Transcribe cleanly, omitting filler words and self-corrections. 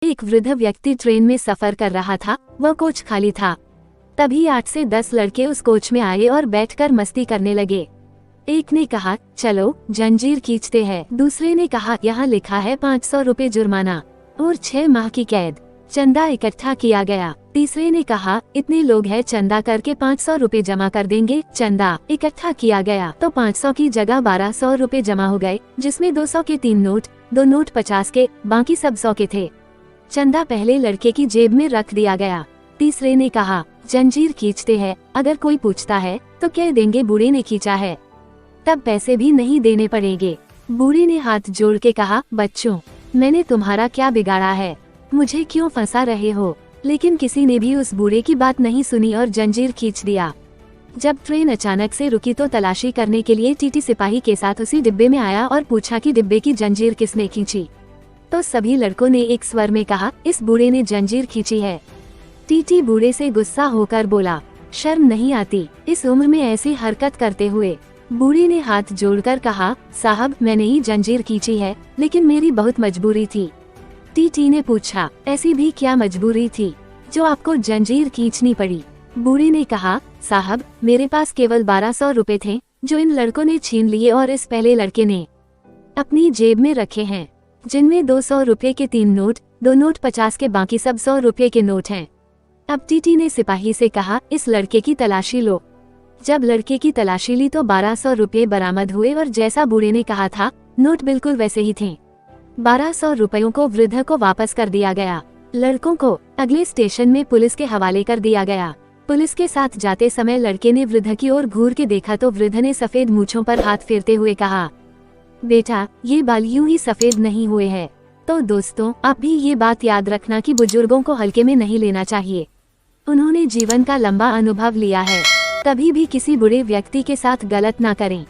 एक वृद्ध व्यक्ति ट्रेन में सफर कर रहा था। वह कोच खाली था। तभी 8 से 10 लड़के उस कोच में आए और बैठकर मस्ती करने लगे। एक ने कहा, चलो जंजीर खींचते हैं। दूसरे ने कहा, यहाँ लिखा है 500 रुपए जुर्माना और 6 माह की कैद। चंदा इकट्ठा किया गया। तीसरे ने कहा, इतने लोग हैं, चंदा करके 500 रुपए जमा कर देंगे। चंदा इकट्ठा किया गया तो 500 की जगह 1200 रुपए जमा हो गए, जिसमें 200 के 3 नोट, 2 नोट 50 के, बाकी सब 100 के थे। चंदा पहले लड़के की जेब में रख दिया गया। तीसरे ने कहा, जंजीर खींचते हैं, अगर कोई पूछता है तो कह देंगे बूढ़े ने खींचा है, तब पैसे भी नहीं देने पड़ेंगे। बूढ़े ने हाथ जोड़ के कहा, बच्चों, मैंने तुम्हारा क्या बिगाड़ा है, मुझे क्यों फंसा रहे हो? लेकिन किसी ने भी उस बूढ़े की बात नहीं सुनी और जंजीर खींच दिया। जब ट्रेन अचानक से रुकी तो तलाशी करने के लिए टीटी सिपाही के साथ उसी डिब्बे में आया और पूछा कि डिब्बे की जंजीर किसने खींची। तो सभी लड़कों ने एक स्वर में कहा, इस बूढ़े ने जंजीर खींची है। टीटी बूढ़े से गुस्सा होकर बोला, शर्म नहीं आती इस उम्र में ऐसी हरकत करते हुए? बूढ़े ने हाथ जोड़कर कहा, साहब, मैंने ही जंजीर खींची है, लेकिन मेरी बहुत मजबूरी थी। टीटी ने पूछा, ऐसी भी क्या मजबूरी थी जो आपको जंजीर खींचनी पड़ी? बूढ़े ने कहा, साहब, मेरे पास केवल 1200 रुपए थे जो इन लड़कों ने छीन लिए और इस पहले लड़के ने अपनी जेब में रखे हैं, जिनमें 200 रुपए के 3 नोट, 2 नोट 50 के, बाकी सब 100 रुपए के नोट हैं। अब टीटी ने सिपाही से कहा, इस लड़के की तलाशी लो। जब लड़के की तलाशी ली तो 1200 रुपए बरामद हुए और जैसा बूढ़े ने कहा था, नोट बिल्कुल वैसे ही थे। 1200 रुपयों को वृद्ध को वापस कर दिया गया। लड़कों को अगले स्टेशन में पुलिस के हवाले कर दिया गया। पुलिस के साथ जाते समय लड़के ने वृद्ध की ओर घूर के देखा तो वृद्ध ने सफेद मूंछों पर हाथ फेरते हुए कहा, बेटा, ये बाल यूं ही सफेद नहीं हुए हैं। तो दोस्तों, आप भी ये बात याद रखना कि बुजुर्गों को हल्के में नहीं लेना चाहिए। उन्होंने जीवन का लंबा अनुभव लिया है। कभी भी किसी बुरे व्यक्ति के साथ गलत ना करें।